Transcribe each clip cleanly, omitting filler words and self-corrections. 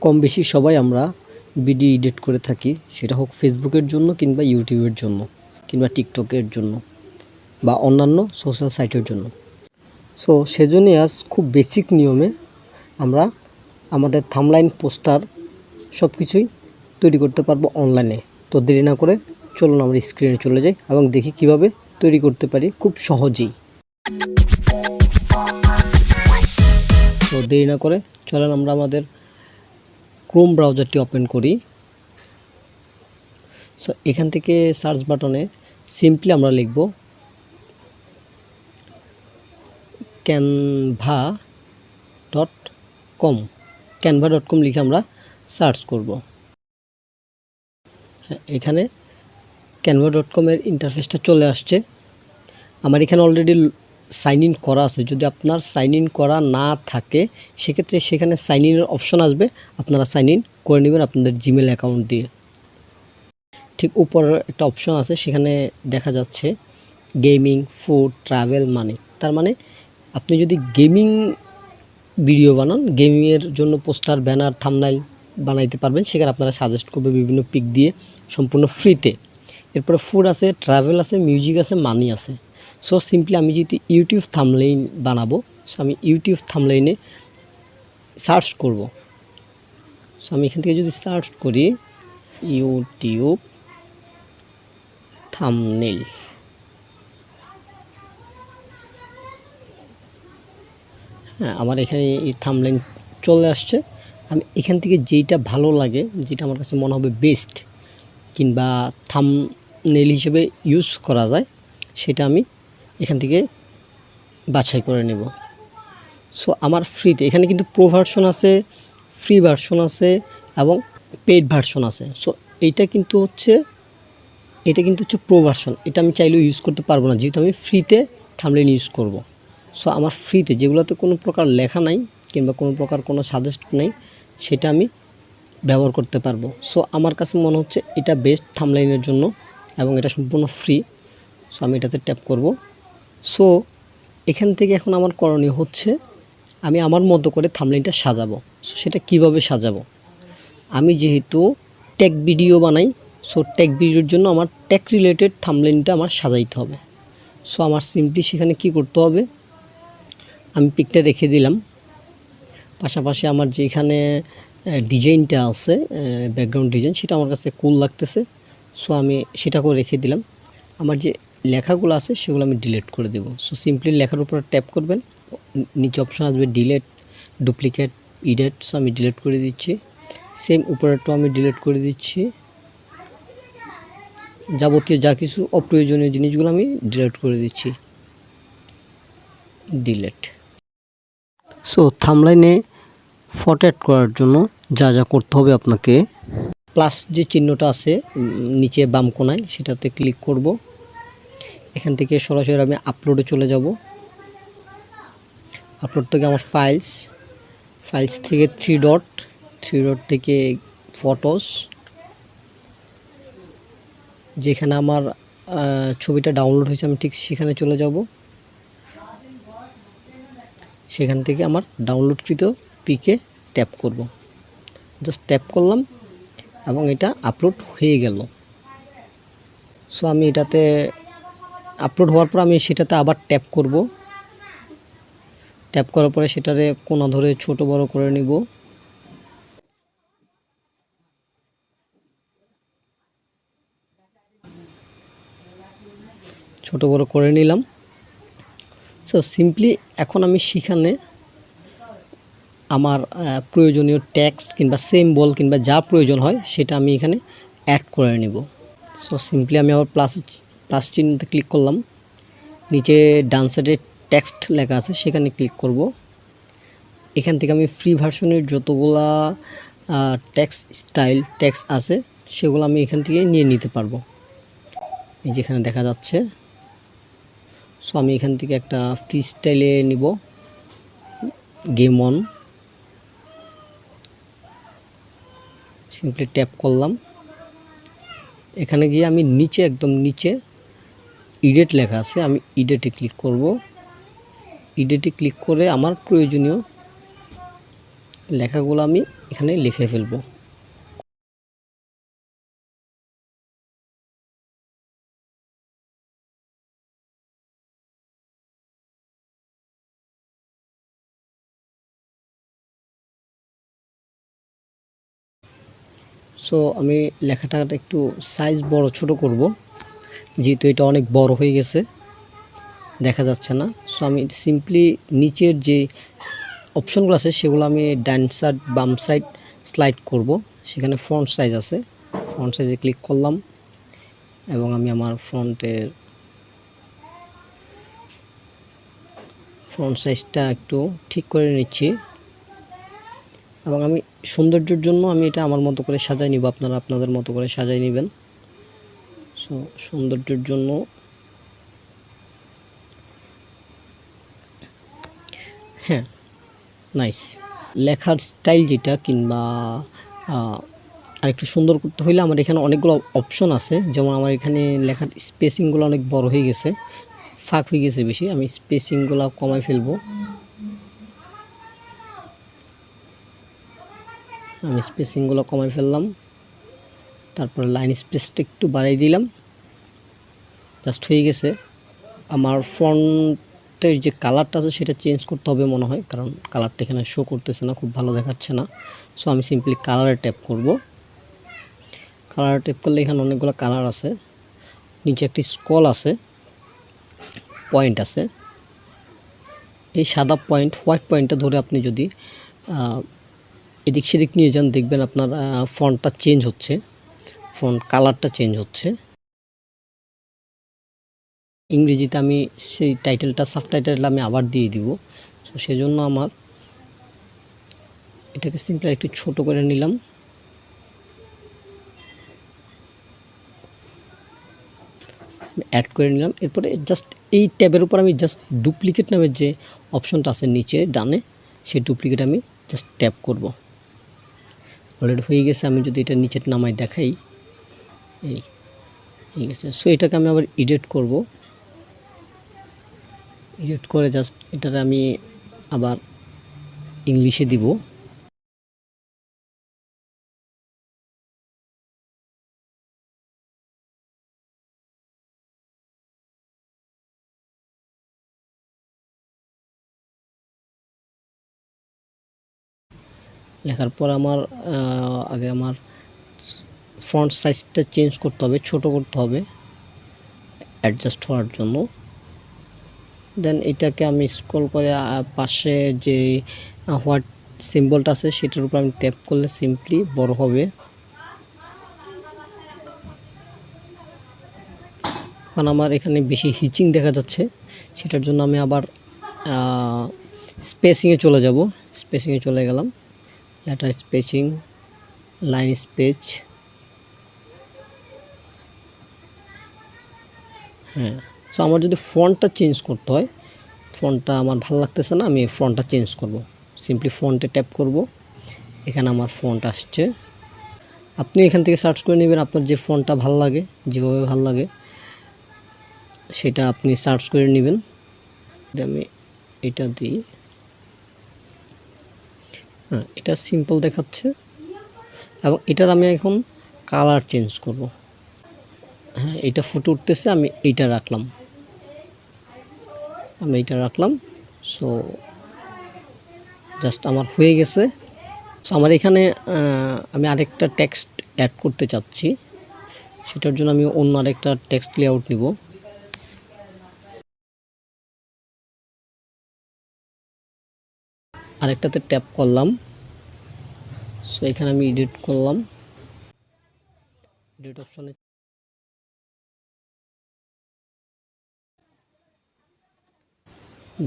কম বেশি সবাই আমরা ভিডিও এডিট করে থাকি, সেটা হোক ফেসবুকের জন্য কিংবা ইউটিউবের জন্য কিংবা টিকটকের জন্য বা অন্যান্য সোশ্যাল সাইটের জন্য। সো সেজন্যই আজ খুব বেসিক নিয়মে আমরা আমাদের থাম্বনেইল, পোস্টার সব কিছুই তৈরি করতে পারবো অনলাইনে। তো দেরি না করে চলুন আমরা স্ক্রিনে চলে যাই এবং দেখি কিভাবে তৈরি করতে পারি খুব সহজেই। তো দেরি না করে চলেন আমরা আমাদের ক্রোম ব্রাউজারটি ওপেন করি। সো এখান থেকে সার্চ বাটনে সিম্পলি আমরা লিখব canva.com। canva.com লিখে আমরা সার্চ করব। এখানে canva.com এর ইন্টারফেসটা চলে আসছে। আমার এখানে অলরেডি সাইন ইন করা আছে। যদি আপনার সাইন ইন করা না থাকে সেক্ষেত্রে সেখানে সাইন ইনের অপশন আসবে, আপনারা সাইন ইন করে নেবেন আপনাদের জিমেল অ্যাকাউন্ট দিয়ে। ঠিক উপরে একটা অপশন আছে, সেখানে দেখা যাচ্ছে গেমিং, ফুড, ট্রাভেল, মানি। তার মানে আপনি যদি গেমিং ভিডিও বানান, গেমিংয়ের জন্য পোস্টার, ব্যানার, থাম্বনেইল বানাইতে পারবেন। সেখানে আপনারা সাজেস্ট করবে বিভিন্ন পিক দিয়ে সম্পূর্ণ ফ্রিতে। এরপরে ফুড আছে, ট্রাভেল আছে, মিউজিক আছে, মানি আছে। সো সিম্পলি আমি যদি ইউটিউব থাম্বনেইল বানাবো, সো আমি ইউটিউব থাম্বনেইলে সার্চ করব। সো আমি এখান থেকে যদি সার্চ করি ইউটিউব থাম্বনেইল, হ্যাঁ আমার এখানে এই থাম্বনেইল চলে আসছে। আমি এখান থেকে যেইটা ভালো লাগে, যেটা আমার কাছে মনে হবে বেস্ট কিংবা থাম্বনেইল হিসেবে ইউজ করা যায়, সেটা আমি এখান থেকে বাছাই করে নেব। সো আমার ফ্রিতে এখানে কিন্তু প্রো ভার্সন আছে, ফ্রি ভার্সন আছে এবং পেইড ভার্সন আছে। সো এটা কিন্তু হচ্ছে প্রো ভার্সন। এটা আমি চাইলেও ইউজ করতে পারবো না, যেহেতু আমি ফ্রিতে থাম্বনেইল ইউজ করব। সো আমার ফ্রিতে যেগুলোতে কোনো প্রকার লেখা নাই কিংবা কোনো প্রকার কোনো সাজেস্ট নেই, সেটা আমি ব্যবহার করতে পারবো। সো আমার কাছে মনে হচ্ছে এটা বেস্ট থাম্বনেইলের জন্য এবং এটা সম্পূর্ণ ফ্রি। সো আমি এটাতে ট্যাপ করব। সো এখান থেকে এখন আমার করণীয় হচ্ছে আমি আমার মতো করে থাম্বনেইলটা সাজাবো। সো সেটা কিভাবে সাজাবো? আমি যেহেতু টেক ভিডিও বানাই, সো টেক ভিডিওর জন্য আমার টেক রিলেটেড থাম্বনেইলটা আমার সাজাইতে হবে। সো আমার সিম্পলি সেখানে কি করতে হবে, আমি পিকটা রেখে দিলাম। পাশাপাশি আমার যেখানে ডিজাইনটা আছে, ব্যাকগ্রাউন্ড ডিজাইন, সেটা আমার কাছে কুল লাগতেছে। সো আমি সেটাকেও রেখে দিলাম। আমার যে লেখাগুলো আছে সেগুলো আমি ডিলিট করে দেব। সো সিম্পলি লেখার উপর ট্যাপ করবেন, নিচে অপশন আসবে ডিলিট, ডুপ্লিকেট, এডিট। সো আমি ডিলিট করে দিচ্ছি। সেম উপরেরটাও আমি ডিলিট করে দিচ্ছি। যাবতীয় যা কিছু অপ্রয়োজনীয় জিনিসগুলো আমি ডিলিট করে দিচ্ছি। ডিলিট। সো থাম্বনেইলে ফটো অ্যাড করার জন্য যা যা করতে হবে আপনাকে, প্লাস যে চিহ্নটা আছে নিচে বাম কোণায়, সেটাতে ক্লিক করব। এখান থেকে সরাসরি আমি আপলোডে চলে যাব। আপলোড থেকে আমার ফাইলস থেকে থ্রি ডট থেকে ফটোস, যেখানে আমার ছবিটা ডাউনলোড হয়েছে আমি ঠিক সেখানে চলে যাব। সেখান থেকে আমার ডাউনলোডকৃত পিকে ট্যাপ করব। জাস্ট ট্যাপ করলাম এবং এটা আপলোড হয়ে গেল। সো আমি এটাতে আপলোড হওয়ার পর আমি সেটাতে আবার ট্যাপ করব। ট্যাপ করার পরে সেটারে কোণা ধরে ছোট বড় করে নিব। ছোট বড় করে নিলাম। সো সিম্পলি এখন আমি সেখানে আমার প্রয়োজনীয় টেক্সট কিংবা সিম্বল কিংবা যা প্রয়োজন হয় সেটা আমি এখানে অ্যাড করে নিব। সো সিম্পলি আমি আবার প্লাস চিহ্নতে ক্লিক করলাম। নিচে ডান সাইডে টেক্সট লেখা আছে, সেখানে ক্লিক করব। এখান থেকে আমি ফ্রি ভার্সনের যতগুলা টেক্সট আছে সেগুলো আমি এখান থেকে নিয়ে নিতে পারবো। এই যেখানে দেখা যাচ্ছে। সো আমি এখান থেকে একটা ফ্রি স্টাইলে নিব, গেম অন। সিম্পলি ট্যাপ করলাম। এখানে গিয়ে আমি নিচে একদম নিচে এডিট লেখা আছে, আমি এডিটে ক্লিক করব। এডিটে ক্লিক করে আমার প্রয়োজনীয় লেখাগুলো আমি এখানে লিখে ফেলবো। সো আমি লেখাটা একটু সাইজ বড় ছোট করব, যেহেতু এটা অনেক বড় হয়ে গেছে, দেখা যাচ্ছে না। সো আমি সিম্পলি নিচের যে অপশনগুলো আছে সেগুলো আমি ডান সাইড বাম সাইড স্লাইড করব। সেখানে ফন্ট সাইজ আছে, ফন্ট সাইজে ক্লিক করলাম এবং আমি আমার ফন্ট সাইজটা একটু ঠিক করে নিচ্ছি এবং আমি সৌন্দর্যের জন্য আমি এটা আমার মতো করে সাজাই নিব, আপনারা আপনাদের মতো করে সাজাই নেবেন। সো সৌন্দর্যের জন্য হ্যাঁ, নাইস। লেখার স্টাইল যেটা কিংবা আর একটু সুন্দর করতে হইলে আমার এখানে অনেকগুলো অপশন আছে। যেমন আমার এখানে লেখার স্পেসিংগুলো অনেক বড় হয়ে গেছে, ফাঁক হয়ে গেছে বেশি, আমি স্পেসিংগুলো কমাই ফেলবো। আমি স্পেসিংগুলো কমাই ফেললাম, তারপরে লাইন স্পেসটা একটু বাড়াই দিলাম, জাস্ট হয়ে গেছে। আমার ফন্টের যে কালারটা আছে সেটা চেঞ্জ করতে হবে মনে হয়, কারণ কালারটা এখানে শো করতেছে না, খুব ভালো দেখাচ্ছে না। সো আমি সিম্পলি কালারে ট্যাপ করব। কালার ট্যাপ করলে এখানে অনেকগুলো কালার আছে, নিচে একটি স্ক্রল আছে, পয়েন্ট আছে। এই সাদা পয়েন্ট, হোয়াইট পয়েন্টটা ধরে আপনি যদি এদিক সেদিক নিয়ে যান, দেখবেন আপনার ফন্টটা চেঞ্জ হচ্ছে, ফন্ট কালারটা চেঞ্জ হচ্ছে। ইংরেজিতে আমি সেই টাইটেলটা সাবটাইটেল আমি আবার দিয়ে দিব। সো সেজন্য আমার এটাকে সিম্পলি একটু ছোট করে নিলাম, অ্যাড করে নিলাম। এরপরে জাস্ট এই ট্যাবের উপর আমি জাস্ট ডুপ্লিকেট নামের যে অপশনটা আছে নিচে ডানে, সেই ডুপ্লিকেট আমি জাস্ট ট্যাপ করব। অলরেডি হয়ে গেছে। আমি যদি এটা নিচে নামাই দেখাই, এই হয়ে গেছে। সো এটাকে আমি আবার এডিট করব, এডিট করে জাস্ট এটাকে আমি আবার ইংলিশে দিব। লেখার পর আমার আগে আমার ফন্ট সাইজটা চেঞ্জ করতে হবে, ছোট করতে হবে অ্যাডজাস্ট হওয়ার জন্য। দেন এটাকে আমি স্ক্রল করে পাশে যে হোয়াট সিম্বলটা আছে সেটার উপর আমি ট্যাপ করলে সিম্পলি বড় হবে। কারণ আমার এখানে বেশি হিচিং দেখা যাচ্ছে, সেটার জন্য আমি আবার স্পেসিংয়ে চলে যাব। স্পেসিংয়ে চলে গেলাম, লেটার স্পেসিং, লাইন স্পেস। হ্যাঁ, সো আমার যদি ফন্টটা চেঞ্জ করতে হয়, ফন্টটা আমার ভালো লাগতেছে না, আমি ফন্টটা চেঞ্জ করব। সিম্পলি ফন্টে ট্যাপ করব, এখানে আমার ফন্ট আসছে। আপনি এখান থেকে সার্চ করে নেবেন আপনার যে ফন্টটা ভালো লাগে, যেভাবে ভালো লাগে সেটা আপনি সার্চ করে নেবেন। আমি এটা দিই, হ্যাঁ এটা সিম্পল দেখাচ্ছে এবং এটার আমি এখন কালার চেঞ্জ করব। হ্যাঁ, এটা ফুটে উঠতেছে, আমি এইটা রাখলাম, সো জাস্ট আমার হয়ে গেছে। সো আমার এখানে আমি আরেকটা টেক্সট অ্যাড করতে চাচ্ছি, সেটার জন্য আমি অন্য আরেকটা টেক্সট লেআউট নিব। আরেকটাতে ট্যাপ করলাম, সো এখানে আমি এডিট করলাম, এডিট অপশনে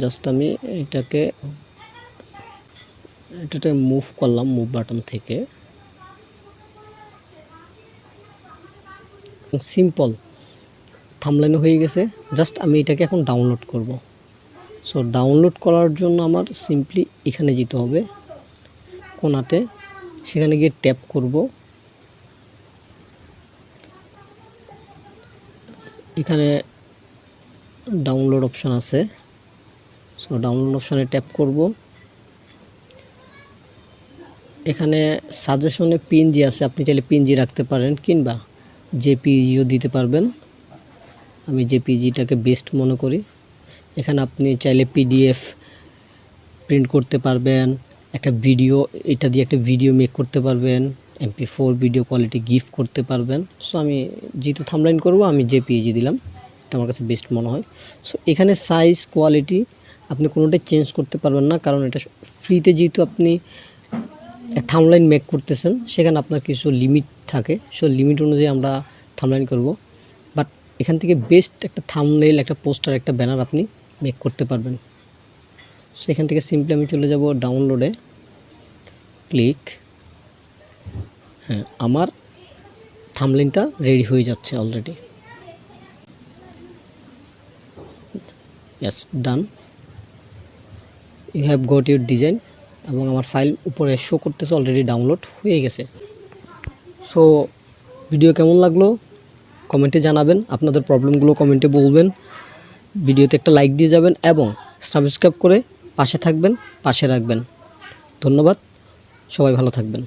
জাস্ট আমি এটাতে মুভ করলাম, মুভ বাটন থেকে। সিম্পল থাম্বনেল হয়ে গেছে। জাস্ট আমি এটাকে এখন ডাউনলোড করব। সো ডাউনলোড করার জন্য আমার সিম্পলি এখানে যেতে হবে কোনাতে, সেখানে গিয়ে ট্যাপ করব। এখানে ডাউনলোড অপশন আছে, সো ডাউনলোড অপশনে ট্যাপ করব। এখানে সাজেশনে পিএনজি আছে, আপনি চাইলে পিএনজি রাখতে পারেন কিংবা জেপিইজিও দিতে পারবেন। আমি জেপিইজিটাকে বেস্ট মনে করি। এখানে আপনি চাইলে পিডিএফ প্রিন্ট করতে পারবেন, একটা ভিডিও, এটা দিয়ে একটা ভিডিও মেক করতে পারবেন, MP4 ভিডিও কোয়ালিটি গিফট করতে পারবেন। সো আমি যেহেতু থাম্বনেইল করব আমি জেপিইজি দিলাম, এটা আমার কাছে বেস্ট মনে হয়। সো এখানে সাইজ কোয়ালিটি আপনি কোনোটাই চেঞ্জ করতে পারবেন না, কারণ এটা ফ্রিতে যেহেতু আপনি থাম্বনেইল মেক করতেছেন, সেখানে আপনার কিছু লিমিট থাকে। সো লিমিট অনুযায়ী আমরা থাম্বনেইল করব, বাট এখান থেকে বেস্ট একটা থাম্বনেইল, একটা পোস্টার, একটা ব্যানার আপনি মেক করতে পারবেন। সো এখান থেকে সিম্পলি আমি চলে যাব ডাউনলোডে, ক্লিক। হ্যাঁ, আমার থাম্বনেইলটা রেডি হয়ে যাচ্ছে already. Yes, done, you have got your design, এবং আমার ফাইল উপরে শো করতেছে অলরেডি ডাউনলোড হয়ে গেছে। সো ভিডিও কেমন লাগলো কমেন্টে জানাবেন, আপনাদের প্রবলেমগুলো কমেন্টে বলবেন, ভিডিওতে একটা লাইক দিয়ে যাবেন এবং সাবস্ক্রাইব করে পাশে থাকবেন, পাশে রাখবেন। ধন্যবাদ, সবাই ভালো থাকবেন।